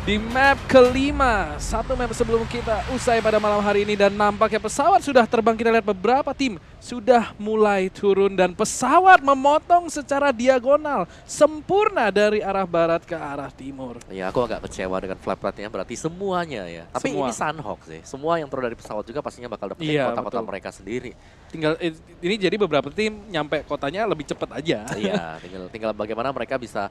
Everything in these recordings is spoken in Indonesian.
di map kelima. Satu map sebelum kita usai pada malam hari ini dan nampaknya pesawat sudah terbang. Kita lihat beberapa tim sudah mulai turun dan pesawat memotong secara diagonal sempurna dari arah barat ke arah timur. Ya, aku agak kecewa dengan flight path-nya, berarti semuanya ya. Tapi Semua. ini Sunhawk sih. Semua yang turun dari pesawat juga pastinya bakal dapetin Iya, kota-kota betul. mereka sendiri. Tinggal ini jadi beberapa tim nyampe kotanya lebih cepat aja. Iya, tinggal bagaimana mereka bisa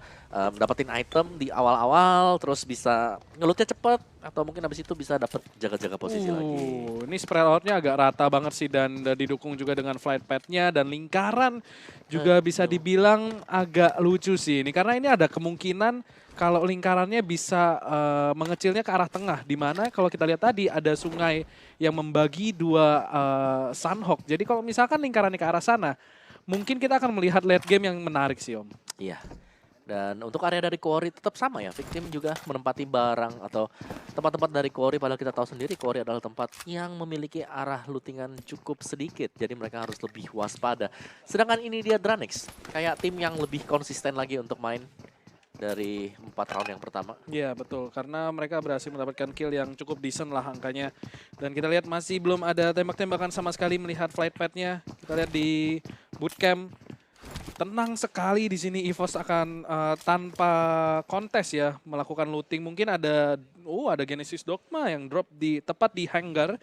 dapetin item di awal-awal, terus bisa ngelutnya cepet, atau mungkin habis itu bisa dapet jaga-jaga posisi lagi. Ini spread out-nya agak rata banget sih dan didukung juga dengan flight path-nya dan lingkaran juga bisa dibilang agak lucu sih ini karena ini ada kemungkinan kalau lingkarannya bisa mengecilnya ke arah tengah di mana kalau kita lihat tadi ada sungai yang membagi dua Sunhawk. Jadi kalau misalkan lingkarannya ke arah sana, mungkin kita akan melihat late game yang menarik sih Om. Iya. Dan untuk area dari Quarry tetap sama ya, Victim juga menempati barang atau tempat-tempat dari Quarry, padahal kita tahu sendiri Quarry adalah tempat yang memiliki arah lootingan cukup sedikit, jadi mereka harus lebih waspada. Sedangkan ini dia Dranix, kayak tim yang lebih konsisten lagi untuk main dari 4 round yang pertama. Iya betul, karena mereka berhasil mendapatkan kill yang cukup decent lah angkanya. Dan kita lihat masih belum ada tembak-tembakan sama sekali melihat flight path-nya. Kita lihat di bootcamp. Tenang sekali di sini EVOS akan tanpa kontes ya melakukan looting. Mungkin ada Genesis Dogma yang drop tepat di hangar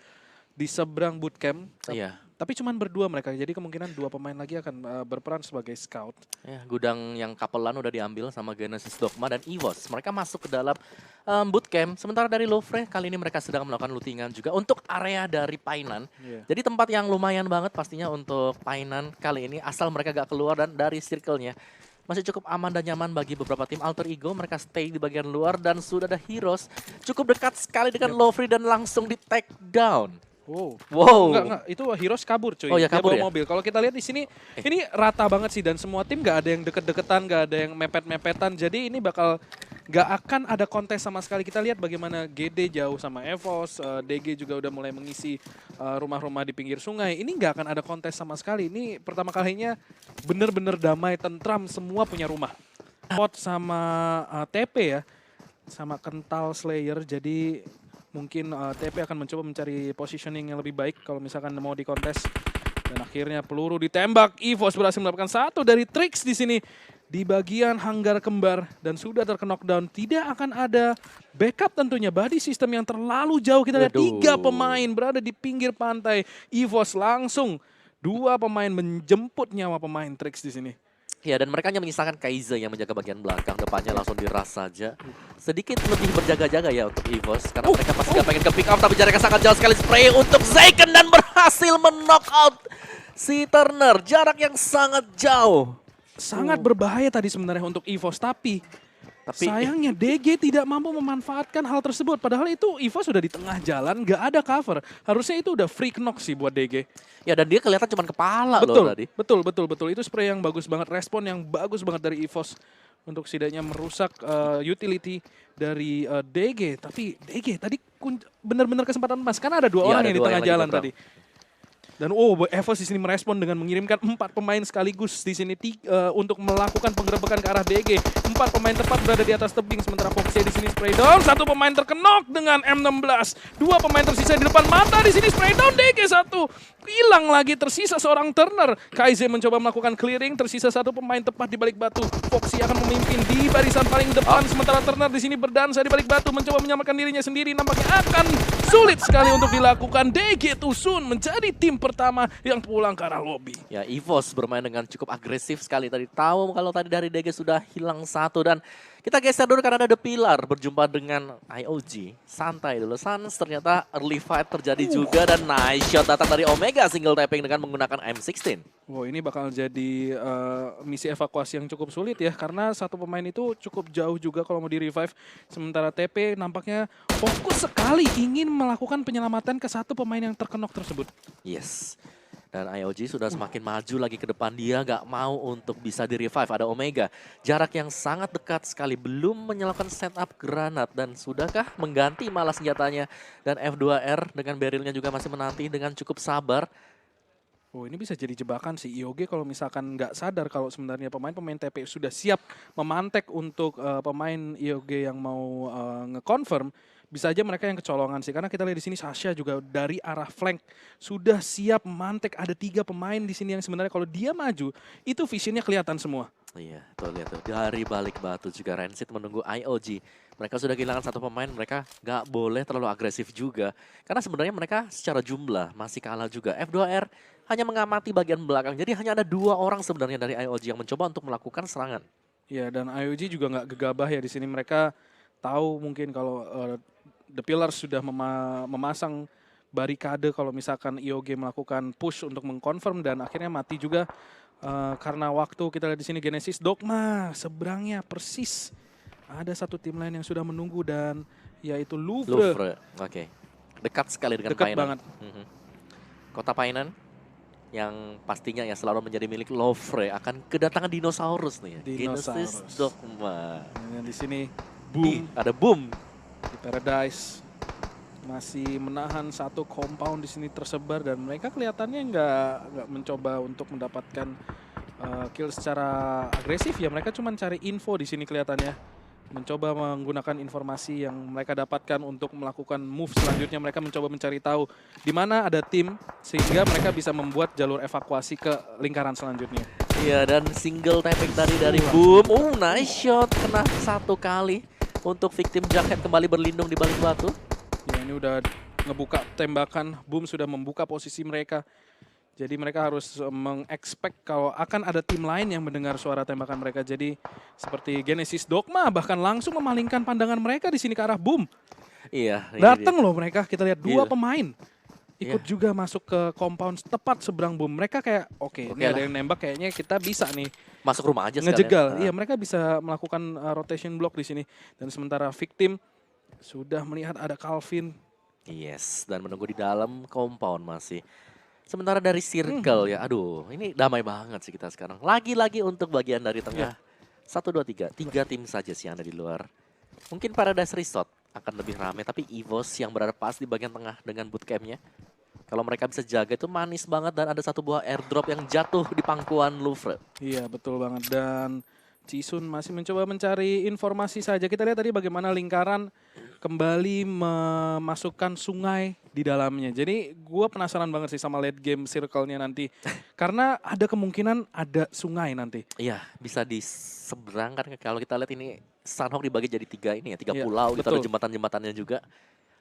di seberang bootcamp. Iya. Tapi cuman berdua mereka. Jadi kemungkinan dua pemain lagi akan berperan sebagai scout. Ya, gudang yang kapelan udah diambil sama Genesis Dogma dan EVOS. Mereka masuk ke dalam bootcamp. Sementara dari Lofre kali ini mereka sedang melakukan lootingan juga untuk area dari Painan. Yeah. Jadi tempat yang lumayan banget pastinya untuk Painan kali ini. Asal mereka gak keluar dan dari circle-nya. Masih cukup aman dan nyaman bagi beberapa tim Alter Ego. Mereka stay di bagian luar dan sudah ada Heroes. Cukup dekat sekali dengan Lofre dan langsung di take down. Wow. Enggak, itu Heroes kabur cuy. Oh ya, Dia kabur bawa ya? mobil. Kalau kita lihat di sini, ini rata banget sih dan semua tim nggak ada yang deket-deketan, nggak ada yang mepet-mepetan. Jadi ini bakal nggak akan ada kontes sama sekali. Kita lihat bagaimana GD jauh sama EVOS, DG juga udah mulai mengisi rumah-rumah di pinggir sungai. Ini nggak akan ada kontes sama sekali. Ini pertama kalinya bener-bener damai, tentram, semua punya rumah. Pot sama TP ya, sama Kental Slayer. Jadi mungkin TP akan mencoba mencari positioning yang lebih baik kalau misalkan mau di kontes. Dan akhirnya peluru ditembak. EVOS berhasil mendapatkan satu dari Trix di sini. Di bagian hanggar kembar. Dan sudah terknockdown. Tidak akan ada backup tentunya. Body system yang terlalu jauh. Kita lihat 3 pemain berada di pinggir pantai. EVOS langsung 2 pemain menjemput nyawa pemain Trix di sini. Ya, dan mereka hanya menyisakan Kaiza yang menjaga bagian belakang. Depannya langsung diras saja. Sedikit lebih berjaga-jaga ya untuk EVOS. Karena mereka pasti gak pengen ke pick up. Tapi jaraknya sangat jauh sekali. Spray untuk Zeiken dan berhasil men-knock out si Turner. Jarak yang sangat jauh. Sangat berbahaya tadi sebenarnya untuk EVOS. Tapi sayangnya DG tidak mampu memanfaatkan hal tersebut. Padahal itu EVOS sudah di tengah jalan, gak ada cover. Harusnya itu udah free knock sih buat DG. Ya, dan dia kelihatan cuma kepala loh tadi. Betul. Itu spray yang bagus banget. Respon yang bagus banget dari EVOS. Untuk setidaknya merusak utility dari DG. Tapi DG tadi benar-benar kesempatan emas. Karena ada 2 orang yang di tengah jalan tadi. Dan EVOS di sini merespon dengan mengirimkan 4 pemain sekaligus di sini untuk melakukan penggerebekan ke arah DG. 4 pemain tepat berada di atas tebing sementara Foxy di sini spray down. 1 pemain terkenok dengan M16. 2 pemain tersisa di depan mata di sini spray down DG 1. Hilang lagi tersisa seorang Turner. Kaize mencoba melakukan clearing, tersisa 1 pemain tepat di balik batu. Foxy akan memimpin di barisan paling depan sementara Turner di sini berdansa di balik batu mencoba menyelamatkan dirinya sendiri. Nampaknya akan sulit sekali untuk dilakukan. DG Tusun menjadi tim pertama yang pulang ke arah lobby. Ya, EVOS bermain dengan cukup agresif sekali tadi. Tahu kalau tadi dari DG sudah hilang 1 dan kita geser dulu karena ada The Pillar berjumpa dengan IOG. Santai dulu, Sans. Ternyata early fight terjadi juga dan nice shot datang dari Omega single tapping dengan menggunakan M16. Wow, ini bakal jadi misi evakuasi yang cukup sulit ya karena 1 pemain itu cukup jauh juga kalau mau di revive. Sementara TP nampaknya fokus sekali ingin melakukan penyelamatan ke 1 pemain yang terkenok tersebut. Yes. Dan IOG sudah semakin maju lagi ke depan. Dia gak mau untuk bisa di-revive. Ada Omega. Jarak yang sangat dekat sekali. Belum menyalakan setup granat. Dan sudahkah mengganti malah senjatanya. Dan F2R dengan barrelnya juga masih menanti dengan cukup sabar. Oh, ini bisa jadi jebakan sih IOG kalau misalkan nggak sadar kalau sebenarnya pemain-pemain TP sudah siap memantek untuk pemain IOG yang mau nge-confirm, bisa aja mereka yang kecolongan sih. Karena kita lihat di sini Sasha juga dari arah flank sudah siap memantek. Ada 3 pemain di sini yang sebenarnya kalau dia maju itu visionnya kelihatan semua. Iya, tuh lihat tuh. Dari balik batu juga Rancid menunggu IOG. Mereka sudah kehilangan 1 pemain, mereka nggak boleh terlalu agresif juga. Karena sebenarnya mereka secara jumlah masih kalah juga. F2R hanya mengamati bagian belakang, jadi hanya ada 2 orang sebenarnya dari IOG yang mencoba untuk melakukan serangan. Ya, dan IOG juga nggak gegabah ya di sini. Mereka tahu mungkin kalau The Pillars sudah memasang barikade kalau misalkan IOG melakukan push untuk mengkonfirm dan akhirnya mati juga karena waktu. Kita lihat di sini Genesis Dogma seberangnya persis ada 1 tim lain yang sudah menunggu dan yaitu Louvre. Louvre, oke. Dekat sekali dengan Dekat Painan. banget. Kota Painan yang pastinya ya selalu menjadi milik Louvre akan kedatangan dinosaurus nih ya. Genesis Dinosaurus. Dogma. Dan di sini Ih, Boom ada Boom. di Paradise masih menahan 1 compound di sini tersebar dan mereka kelihatannya nggak mencoba untuk mendapatkan kill secara agresif ya. Mereka cuma cari info di sini kelihatannya. Mencoba menggunakan informasi yang mereka dapatkan untuk melakukan move selanjutnya. Mereka mencoba mencari tahu di mana ada tim sehingga mereka bisa membuat jalur evakuasi ke lingkaran selanjutnya. Iya, dan single tapping tadi dari Boom. Nice shot. Kena 1 kali untuk victim Jughead kembali berlindung di balik batu. Ya, ini udah ngebuka tembakan. Boom sudah membuka posisi mereka. Jadi mereka harus mengexpect kalau akan ada tim lain yang mendengar suara tembakan mereka. Jadi seperti Genesis Dogma bahkan langsung memalingkan pandangan mereka di sini ke arah Boom. Iya. Datang loh mereka, kita lihat 2 Iya. pemain ikut juga masuk ke compound tepat seberang Boom. Mereka kayak oke, ini ada lah. yang nembak, kayaknya kita bisa nih Masuk rumah aja sekalian. ngejegal. Iya, mereka bisa melakukan rotation block di sini. Dan sementara victim sudah melihat ada Calvin. Yes, dan menunggu di dalam compound masih. Sementara dari circle ya, aduh ini damai banget sih kita sekarang. Lagi-lagi untuk bagian dari tengah. 1, 2, 3. 3 tim saja sih yang ada di luar. Mungkin Paradise Resort akan lebih ramai, tapi EVOS yang berada pas di bagian tengah dengan bootcampnya. Kalau mereka bisa jaga itu manis banget dan ada 1 buah airdrop yang jatuh di pangkuan Louvre. Iya, betul banget. Dan Cisun masih mencoba mencari informasi saja. Kita lihat tadi bagaimana lingkaran kembali memasukkan sungai di dalamnya. Jadi gue penasaran banget sih sama late game circle-nya nanti. Karena ada kemungkinan ada sungai nanti. Iya, bisa diseberangkan kalau kita lihat ini Sunhawk dibagi jadi 3 ini ya, 3 Iya, pulau gitu, ada betul. jembatan-jembatannya juga.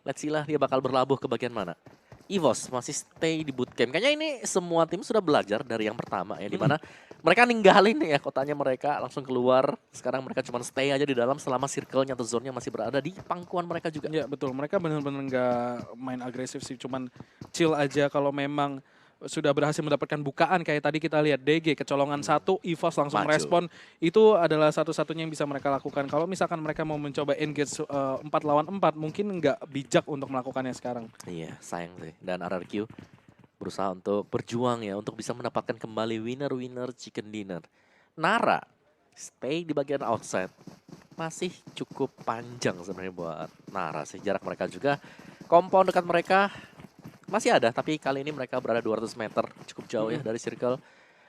Let's see lah dia bakal berlabuh ke bagian mana. EVOS masih stay di bootcamp. Kayaknya ini semua tim sudah belajar dari yang pertama ya, di mana mereka ninggalin ya kotanya mereka, langsung keluar. Sekarang mereka cuma stay aja di dalam selama circle-nya atau zone-nya masih berada di pangkuan mereka juga. Ya betul, mereka benar-benar nggak main agresif sih, cuman chill aja. Kalau memang sudah berhasil mendapatkan bukaan kayak tadi kita lihat DG kecolongan 1, EVOS langsung Maju. respon. Itu adalah satu-satunya yang bisa mereka lakukan. Kalau misalkan mereka mau mencoba engage 4 lawan 4 mungkin nggak bijak untuk melakukannya sekarang. Iya, sayang sih. Dan RRQ berusaha untuk berjuang ya, untuk bisa mendapatkan kembali winner-winner chicken dinner. Nara stay di bagian outside. Masih cukup panjang sebenarnya buat Nara sih. Jarak mereka juga, compound dekat mereka masih ada, tapi kali ini mereka berada 200 meter. Cukup jauh ya dari circle.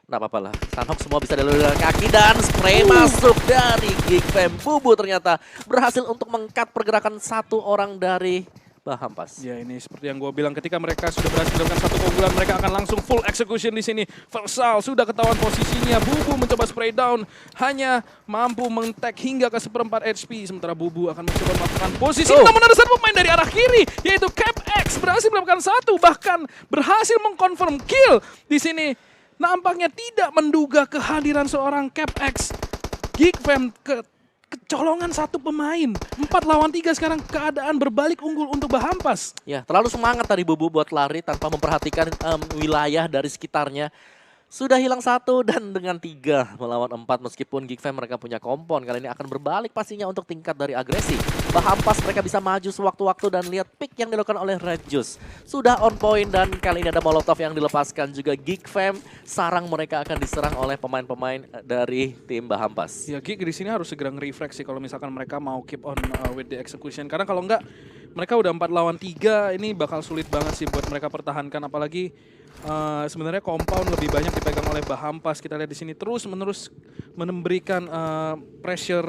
Nggak apa-apa lah. Sunhawk semua bisa dilalui dengan kaki dan spray masuk dari Geekfam. Bubu ternyata berhasil untuk meng-cut pergerakan 1 orang dari Bahampas. Ya ini seperti yang gue bilang, ketika mereka sudah berhasil melakukan 1 keunggulan, mereka akan langsung full execution di sini. Versal sudah ketahuan posisinya, Bubu mencoba spray down, hanya mampu meng-tag hingga ke 1/4 HP. Sementara Bubu akan mencoba melakukan posisi, namun ada 1 pemain dari arah kiri, yaitu CapX berhasil melakukan 1, bahkan berhasil mengkonfirm kill di sini. Nampaknya tidak menduga kehadiran seorang CapX. Geekfam kecolongan 1 pemain. 4 lawan 3 sekarang keadaan berbalik unggul untuk Bahampas. Ya, terlalu semangat tadi Bubu buat lari tanpa memperhatikan wilayah dari sekitarnya. Sudah hilang 1 dan dengan 3 melawan 4 meskipun Geekfam mereka punya kompon. Kali ini akan berbalik pastinya untuk tingkat dari agresi. Bahampas mereka bisa maju sewaktu-waktu dan lihat pick yang dilakukan oleh Red Juice. Sudah on point dan kali ini ada Molotov yang dilepaskan juga Geekfam. Sarang mereka akan diserang oleh pemain-pemain dari tim Bahampas. Ya Geek di sini harus segera nge-refresh sih kalau misalkan mereka mau keep on with the execution. Karena kalau enggak mereka udah 4 lawan 3, ini bakal sulit banget sih buat mereka pertahankan, apalagi sebenarnya compound lebih banyak dipegang oleh Bahampas. Kita lihat di sini terus-menerus memberikan pressure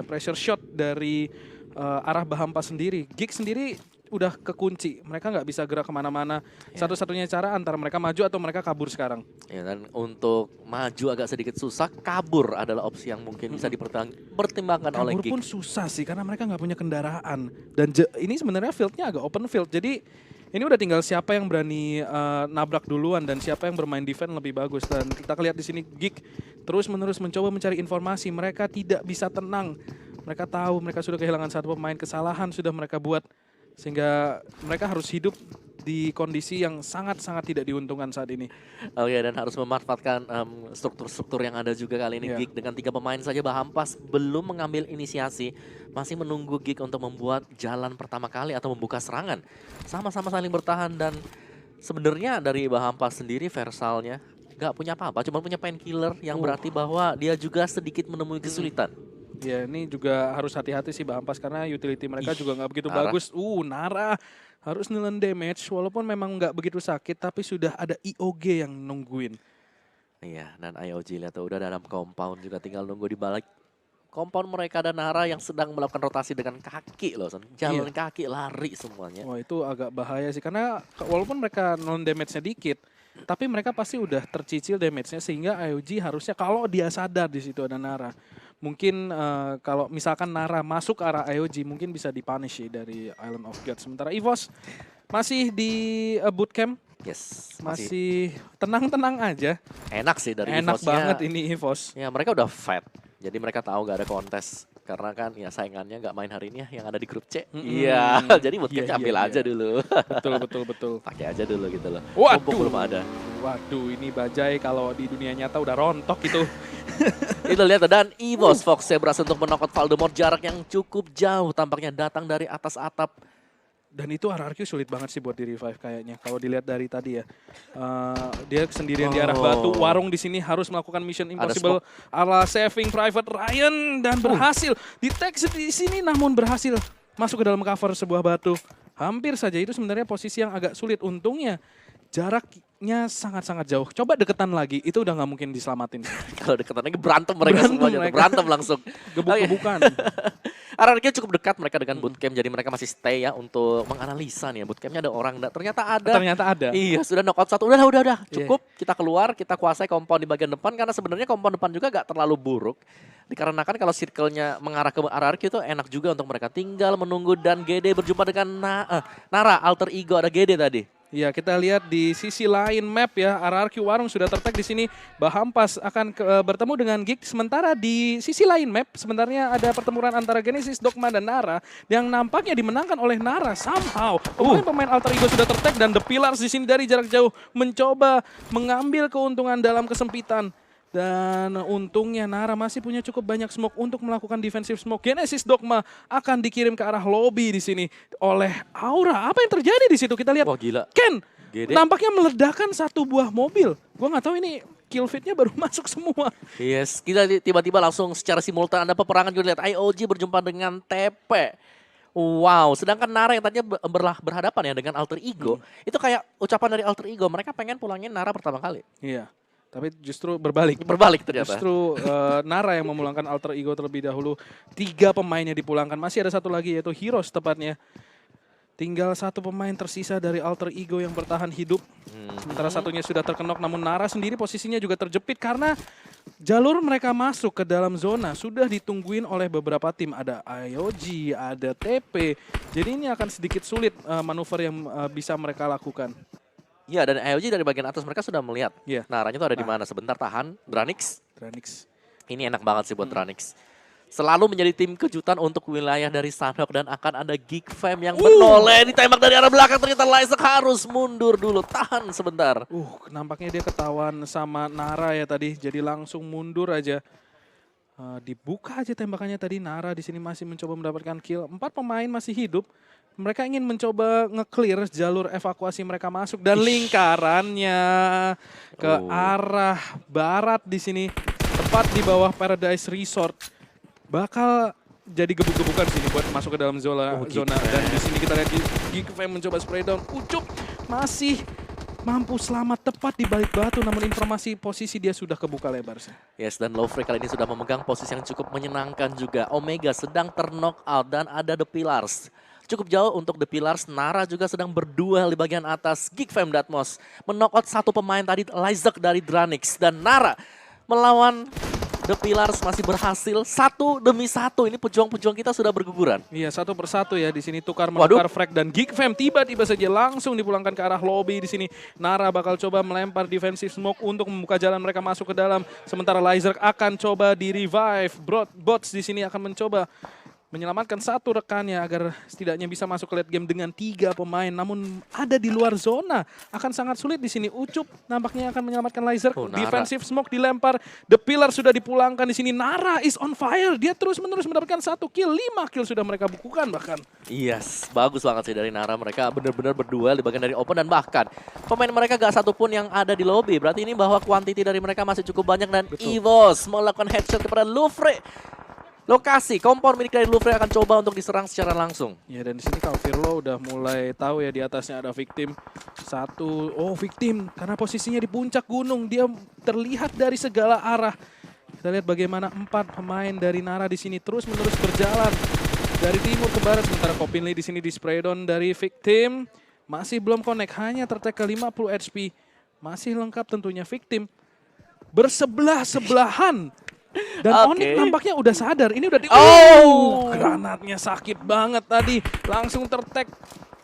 pressure shot dari arah Bahampas sendiri. Gig sendiri udah kekunci, mereka nggak bisa gerak kemana-mana. Satu-satunya cara antara mereka maju atau mereka kabur sekarang. Ya, dan untuk maju agak sedikit susah, kabur adalah opsi yang mungkin bisa dipertimbangkan oleh Kabur Gig. pun susah sih karena mereka nggak punya kendaraan, dan ini sebenarnya fieldnya agak open field, jadi ini udah tinggal siapa yang berani nabrak duluan dan siapa yang bermain defense lebih bagus. Dan kita lihat di sini Gig terus-menerus mencoba mencari informasi, mereka tidak bisa tenang. Mereka tahu mereka sudah kehilangan satu pemain, kesalahan sudah mereka buat sehingga mereka harus hidup di kondisi yang sangat-sangat tidak diuntungkan saat ini. Oh ya, dan harus memanfaatkan struktur-struktur yang ada juga kali ini. Iya. Gig dengan 3 pemain saja, Bahampas belum mengambil inisiasi, masih menunggu Gig untuk membuat jalan pertama kali atau membuka serangan. Sama-sama saling bertahan, dan sebenarnya dari Bahampas sendiri Versalnya nggak punya apa-apa, cuma punya painkiller yang berarti bahwa dia juga sedikit menemui kesulitan. Ya, ini juga harus hati-hati sih Bahampas karena utility mereka juga nggak begitu Nara. bagus. Nara harus nelen damage walaupun memang nggak begitu sakit, tapi sudah ada IOG yang nungguin. Iya, dan IOG lihat tuh udah dalam compound juga, tinggal nunggu di balik compound mereka dan Nara yang sedang melakukan rotasi dengan kaki loh, Son. Jalan kaki, lari semuanya. Wah, itu agak bahaya sih karena walaupun mereka non damage-nya dikit, tapi mereka pasti udah tercicil damage-nya sehingga IOG harusnya kalau dia sadar di situ ada Nara. Mungkin kalau misalkan Nara masuk ke arah IOG mungkin bisa dipunish sih dari Island of God. Sementara EVOS masih di bootcamp, Yes, masih tenang-tenang aja. enak sih dari Enak EVOS-nya. banget ini EVOS. Ya, mereka udah fight. Jadi mereka tahu gak ada kontes. Karena kan ya saingannya gak main hari ini ya, yang ada di grup C. Iya, jadi bootcampnya ambil aja dulu. Betul. Pakai aja dulu gitu loh. Waduh. Mumpung belum ada. Waduh, ini Bajai kalau di dunia nyata udah rontok itu. Itu lihat, dan EVOS Fox berhasil untuk menokot Voldemort, jarak yang cukup jauh tampaknya datang dari atas atap. Dan itu RRQ sulit banget sih buat di revive kayaknya. Kalau dilihat dari tadi ya, dia sendirian di arah batu. Warung di sini harus melakukan mission impossible ala Saving Private Ryan dan berhasil di tag di sini, namun berhasil masuk ke dalam cover sebuah batu. Hampir saja, itu sebenarnya posisi yang agak sulit. Untungnya jaraknya sangat-sangat jauh. Coba deketan lagi, itu udah nggak mungkin diselamatin. Kalau deketan lagi berantem mereka semuanya, mereka. berantem langsung. Gebuk-gebukan. RRQ cukup dekat mereka dengan bootcamp, jadi mereka masih stay ya untuk menganalisa nih. Bootcampnya ada orang, ternyata ada. Ternyata ada. Iya, sudah knockout satu. Udah. Cukup, kita keluar, kita kuasai compound di bagian depan. Karena sebenarnya compound depan juga gak terlalu buruk. Dikarenakan kalau circle-nya mengarah ke RRQ itu enak juga untuk mereka. Tinggal menunggu dan GD berjumpa dengan Nara, alter ego, ada GD tadi. Ya, kita lihat di sisi lain map ya, RRQ Warung sudah tertag di sini. Bahampas akan bertemu dengan Gig. Sementara di sisi lain map sebenarnya ada pertempuran antara Genesis, Dogma dan Nara yang nampaknya dimenangkan oleh Nara somehow. Kemudian pemain Alter Ego sudah tertag dan The Pillars di sini dari jarak jauh mencoba mengambil keuntungan dalam kesempitan. Dan untungnya Nara masih punya cukup banyak smoke untuk melakukan defensive smoke. Genesis Dogma akan dikirim ke arah lobby di sini oleh Aura. Apa yang terjadi di situ? Kita lihat. Wah, gila. Ken GD. nampaknya meledakkan satu buah mobil. Gua nggak tahu ini kill feed-nya baru masuk semua. Yes, kita tiba-tiba langsung secara simultan ada peperangan juga. Lihat IOG berjumpa dengan TP. Wow, sedangkan Nara yang tadinya berhadapan ya dengan Alter Ego. Itu kayak ucapan dari Alter Ego, mereka pengen pulangin Nara pertama kali. Iya. Tapi justru berbalik. Berbalik ternyata. Justru Nara yang memulangkan Alter Ego terlebih dahulu. 3 pemainnya dipulangkan. Masih ada satu lagi yaitu Heroes tepatnya. Tinggal satu pemain tersisa dari Alter Ego yang bertahan hidup. Sementara satunya sudah terkenok, namun Nara sendiri posisinya juga terjepit karena jalur mereka masuk ke dalam zona sudah ditungguin oleh beberapa tim. Ada IOG, ada TP. Jadi ini akan sedikit sulit manuver yang bisa mereka lakukan. Iya, dan IOG dari bagian atas mereka sudah melihat. Iya. Naranya tuh ada di mana. Sebentar, tahan. Dranix. Dranix. Ini enak banget sih buat Dranix. Selalu menjadi tim kejutan untuk wilayah dari Sunhawk, dan akan ada Geek Fam yang menoleh, ditembak dari arah belakang. Ternyata Lysek harus mundur dulu. Tahan sebentar. Nampaknya dia ketahuan sama Nara ya tadi. Jadi langsung mundur aja. Dibuka aja tembakannya tadi. Nara di sini masih mencoba mendapatkan kill. 4 pemain masih hidup. Mereka ingin mencoba nge-clear jalur evakuasi mereka masuk dan lingkarannya ke arah barat di sini, tepat di bawah Paradise Resort. Bakal jadi gebuk-gebukan sini buat masuk ke dalam zona. Geek Dan Fam. di sini kita lihat Geek Fam mencoba spray down. Ucup masih mampu selamat tepat di balik batu, namun informasi posisi dia sudah kebuka lebar sih. Yes, dan Lovre kali ini sudah memegang posisi yang cukup menyenangkan juga. Omega sedang terknock out dan ada The Pillars. Cukup jauh untuk The Pillars. Nara juga sedang berduel di bagian atas. Geek Fam Datmos men-knock out satu pemain tadi, Lyzek dari Dranix. Dan Nara melawan The Pillars masih berhasil satu demi satu. Ini pejuang-pejuang kita sudah berguguran. Iya, satu persatu ya di sini tukar-menukar frag dan Geek Fam tiba-tiba saja langsung dipulangkan ke arah lobby di sini. Nara bakal coba melempar defensive smoke untuk membuka jalan mereka masuk ke dalam. Sementara Lyzek akan coba di revive. Bots di sini akan mencoba menyelamatkan satu rekannya agar setidaknya bisa masuk ke late game dengan 3 pemain. Namun ada di luar zona. Akan sangat sulit di sini. Ucup nampaknya akan menyelamatkan Lyzek. Oh, Nara. Defensive smoke dilempar. The Pillar sudah dipulangkan di sini. Nara is on fire. Dia terus-menerus mendapatkan 1 kill. 5 kill sudah mereka bukukan bahkan. Yes, bagus banget sih dari Nara. Mereka benar-benar berduel di bagian dari open dan bahkan pemain mereka gak satupun yang ada di lobby. Berarti ini bahwa kuantiti dari mereka masih cukup banyak dan Betul. EVOS melakukan headshot kepada Lovre. Lokasi kompor milik dari Lovre akan coba untuk diserang secara langsung. Ya, dan di sini Calvirlo udah mulai tahu ya di atasnya ada victim. Victim karena posisinya di puncak gunung, dia terlihat dari segala arah. Kita lihat bagaimana 4 pemain dari Nara di sini terus-menerus berjalan dari timur ke barat, sementara Kopinli di sini di spray down dari victim. Masih belum connect, hanya tertekel 50 HP. Masih lengkap tentunya victim. Bersebelahan. Dan Oke. Onyx nampaknya udah sadar. Ini udah granatnya sakit banget tadi. Langsung tertek.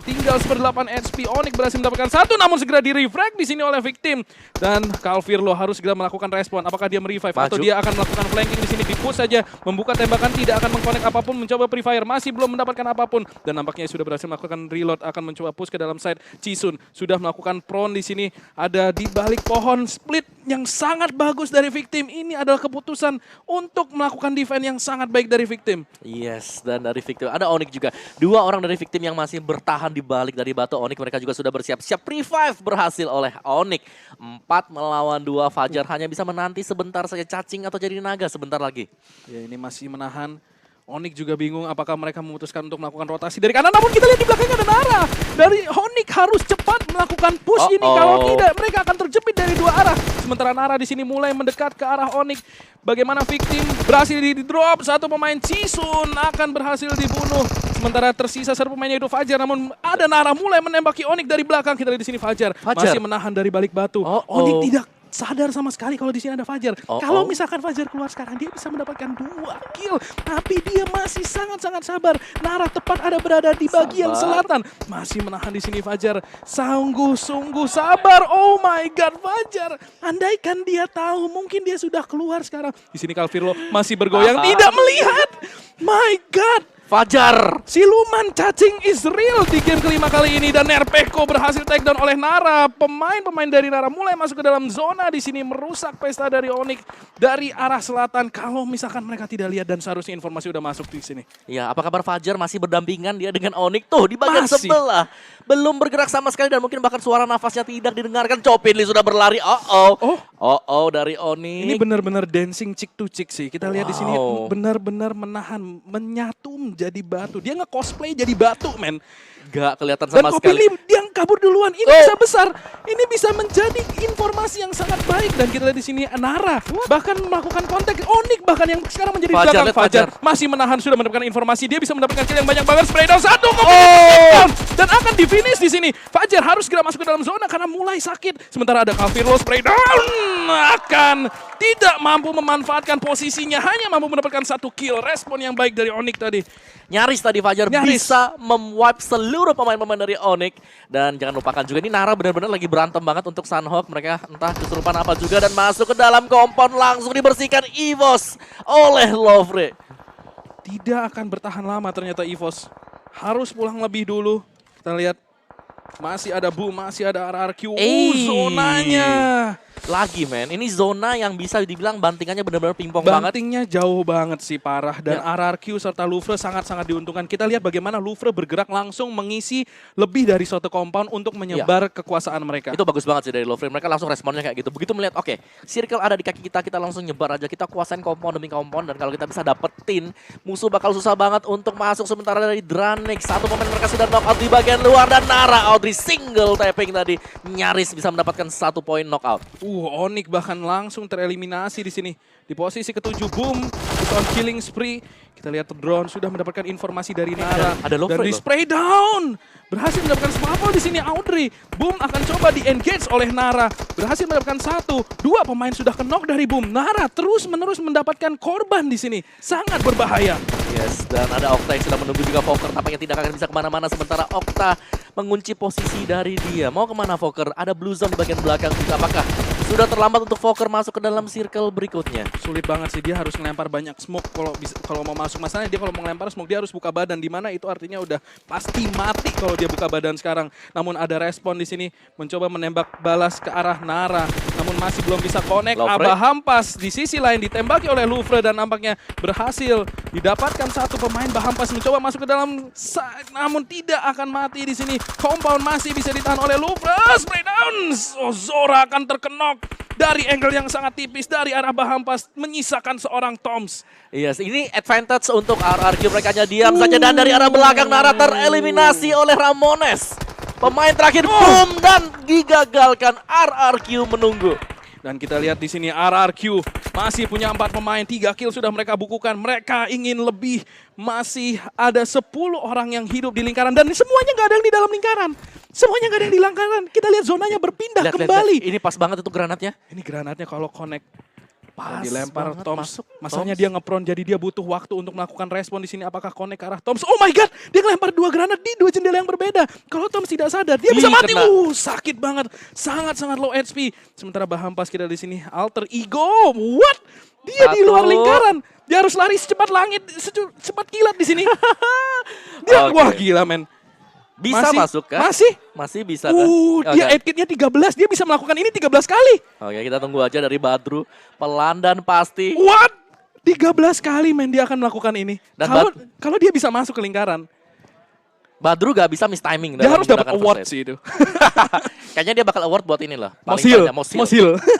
Tinggal 8 HP. Onyx berhasil mendapatkan 1 namun segera di-refrag di sini oleh victim. Dan Calvirlo harus segera melakukan respon. Apakah dia merevive atau dia akan melakukan flanking di sini, di-push saja, membuka tembakan, tidak akan mengkonek apapun, mencoba pre-fire, masih belum mendapatkan apapun. Dan nampaknya sudah berhasil melakukan reload, akan mencoba push ke dalam side. Chisun sudah melakukan prone di sini, ada di balik pohon. Split yang sangat bagus dari victim. Ini adalah keputusan untuk melakukan defense yang sangat baik dari victim. Yes, dan dari victim ada Onyx juga. 2 orang dari victim yang masih bertahan di balik dari batu Onyx, mereka juga sudah bersiap-siap. Revive berhasil oleh Onyx. 4 melawan 2, Fajar hanya bisa menanti sebentar saja, cacing atau jadi naga sebentar lagi. Ya, ini masih menahan. Onyx juga bingung apakah mereka memutuskan untuk melakukan rotasi dari kanan. Namun kita lihat di belakangnya ada Nara. Dari Onyx harus cepat melakukan push ini. Kalau tidak mereka akan terjepit dari 2 arah. Sementara Nara di sini mulai mendekat ke arah Onyx. Bagaimana victim berhasil di-drop. 1 pemain Chisun akan berhasil dibunuh. Sementara tersisa 1 pemainnya itu Fajar. Namun ada Nara mulai menembaki Onyx dari belakang. Kita lihat di sini Fajar masih menahan dari balik batu. Onyx tidak sadar sama sekali kalau di sini ada Fajar. Kalau misalkan Fajar keluar sekarang, dia bisa mendapatkan 2 kill. Tapi dia masih sangat-sangat sabar. Nara tepat ada berada di bagian selatan. Masih menahan di sini Fajar. Sungguh-sungguh sabar. Oh my God, Fajar. Andaikan dia tahu, mungkin dia sudah keluar sekarang. Di sini Calvirlo masih bergoyang, tidak melihat. My God. Fajar. Siluman cacing is real di game kelima kali ini dan Nerpeko berhasil takedown oleh Nara. Pemain-pemain dari Nara mulai masuk ke dalam zona di sini, merusak pesta dari Onyx dari arah selatan. Kalau misalkan mereka tidak lihat dan seharusnya informasi udah masuk di sini. Ya, apa kabar Fajar masih berdampingan dia dengan Onyx tuh di bagian Masih. sebelah. Belum bergerak sama sekali dan mungkin bahkan suara nafasnya tidak didengarkan. Copinli sudah berlari. Dari Onyx. Ini benar-benar dancing chick to chick sih. Kita lihat di sini Wow. benar-benar menahan, menyatu jadi batu. Dia nge-cosplay jadi batu, men. Gak kelihatan Dan sama sekali. Kopinli yang kabur duluan. Ini bisa besar. Ini bisa menjadi informasi yang sangat baik. Dan kita lihat di sini Nara bahkan melakukan kontak. Onyx bahkan yang sekarang menjadi Fajar, belakang. lihat Fajar Fajar. masih menahan, sudah mendapatkan informasi. Dia bisa mendapatkan kill yang banyak banget. Spray down 1. Down. Dan akan di finish di sini. Fajar harus segera masuk ke dalam zona karena mulai sakit. Sementara ada Calvirlo spray down. Akan tidak mampu memanfaatkan posisinya. Hanya mampu mendapatkan 1 kill. Respon yang baik dari Onyx tadi. Nyaris tadi Fajar Nyaris. bisa memwipe seluruh pemain-pemain dari Onyx. Dan jangan lupakan juga ini Nara benar-benar lagi berantem banget untuk Sunhawk. Mereka entah kesurupan apa juga dan masuk ke dalam kompon, langsung dibersihkan EVOS oleh Lovre. Tidak akan bertahan lama ternyata EVOS. Harus pulang lebih dulu. Kita lihat masih ada Bu, masih ada RRQ. Zonanya. lagi, men. Ini zona yang bisa dibilang bantingannya benar-benar pingpong banget. Bantingnya jauh banget sih, parah. Dan RRQ serta Louvre sangat-sangat diuntungkan. Kita lihat bagaimana Louvre bergerak langsung mengisi lebih dari suatu compound untuk menyebar kekuasaan mereka. Itu bagus banget sih dari Louvre. Mereka langsung responnya kayak gitu. Begitu melihat, oke, circle ada di kaki kita, kita langsung nyebar aja. Kita kuasain compound demi compound. Dan kalau kita bisa dapetin, musuh bakal susah banget untuk masuk. Sementara dari Dranik, satu pemain mereka sudah knock out di bagian luar. Dan Nara Audrey single tapping tadi nyaris bisa mendapatkan 1 poin knockout. Onyx bahkan langsung tereliminasi di sini. Di posisi ke-7, Boom, it's on killing spree. Kita lihat drone sudah mendapatkan informasi dari Nara. Ada Louvre dan di loh. spray down. Berhasil mendapatkan smapple di sini Audrey. Boom akan coba di-engage oleh Nara. Berhasil mendapatkan 1. 2 pemain sudah ke-knock dari Boom. Nara terus-menerus mendapatkan korban di sini. Sangat berbahaya. Yes, dan ada Okta yang sudah menunggu juga Fokker. Tampaknya tidak akan bisa kemana-mana. Sementara Okta mengunci posisi dari dia. Mau kemana Fokker? Ada blue zone di bagian belakang. Apakah sudah terlambat untuk Fokker masuk ke dalam circle berikutnya? Sulit banget sih, dia harus ngelempar banyak smoke kalau mau masuk. Masalahnya dia kalau mau ngelempar smoke dia harus buka badan, di mana itu artinya udah pasti mati kalau dia buka badan sekarang. Namun ada respon di sini mencoba menembak balas ke arah Nara, namun masih belum bisa connect. Louvre. Aba Hampas di sisi lain ditembaki oleh Louvre dan nampaknya berhasil didapatkan 1 pemain. Bahampas mencoba masuk ke dalam namun tidak akan mati di sini. Compound masih bisa ditahan oleh Louvre. Spray down. Zora akan terkenok dari angle yang sangat tipis dari arah Bahampas, menyisakan seorang Toms. Yes, ini advantage untuk RRQ. Mereka hanya diam saja dan dari arah belakang Nara tereliminasi oleh Ramones. Pemain terakhir boom dan digagalkan. RRQ menunggu. Dan kita lihat di sini RRQ masih punya 4 pemain, 3 kill sudah mereka bukukan. Mereka ingin lebih, masih ada 10 orang yang hidup di lingkaran dan semuanya nggak ada yang di dalam lingkaran. Semuanya nggak ada yang di lingkaran. Kita lihat zonanya berpindah kembali. Ini pas banget itu granatnya. Ini granatnya kalau connect. Pas Dilempar banget Toms. masuk, Masalahnya Toms. dia ngepron, jadi dia butuh waktu untuk melakukan respon di sini. Apakah connect ke arah Toms? Oh my god, dia ngelempar 2 granat di 2 jendela yang berbeda. Kalau Toms tidak sadar, dia bisa mati. Kena. Sakit banget. Sangat-sangat low HP. Sementara Bahampas kita di sini alter ego. What? Dia di luar lingkaran. Dia harus lari secepat langit, secepat kilat di sini. Dia wah gila men. Bisa masuk kan? Masih bisa kan? Dia 8 kitnya 13, dia bisa melakukan ini 13 kali. Oke, kita tunggu aja dari Badru. Pelan dan pasti. What? 13 kali men dia akan melakukan ini. Dan Kalau dia bisa masuk ke lingkaran. Badru gak bisa miss timing. Dia harus dapat menggunakan award first aid. sih itu. Kayaknya dia bakal award buat ini lah. Mosil.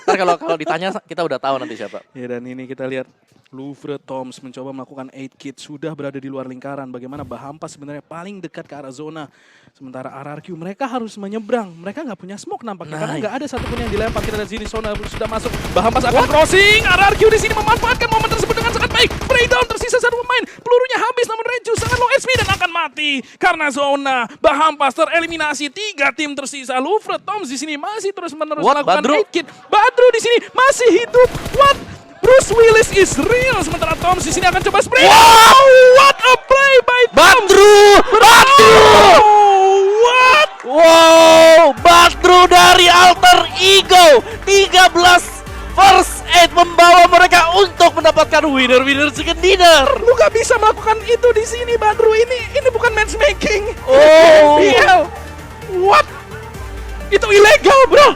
Ntar kalau ditanya kita udah tahu nanti siapa. Ya dan ini kita lihat Louvre Toms mencoba melakukan 8 kit, sudah berada di luar lingkaran. Bagaimana Bahampas sebenarnya paling dekat ke arah zona. Sementara RRQ mereka harus menyeberang. Mereka nggak punya smoke nampaknya karena nggak ada satupun yang dilempar. Kita lihat sini zona sudah masuk. Bahampas akan crossing. RRQ di sini memanfaatkan momen tersebut dengan sangat baik. Breakdown tersisa 1 pemain. Pelurunya habis namun Reju sangat low HP dan akan mati karena zona. Bahampas tereliminasi. 3 tim tersisa. Louvre Toms di sini masih terus-menerus melakukan 8 kit. Badru di sini masih hidup. What? Bruce Willis is real. Sementara Toms di sini akan coba spray. Wow, what a play by Badru! What? Wow, Badru dari Alter Ego 13 first aid membawa mereka untuk mendapatkan winner chicken dinner. Lu gak bisa melakukan itu di sini, Badru. Ini bukan matchmaking. Oh. What? Itu ilegal, bro.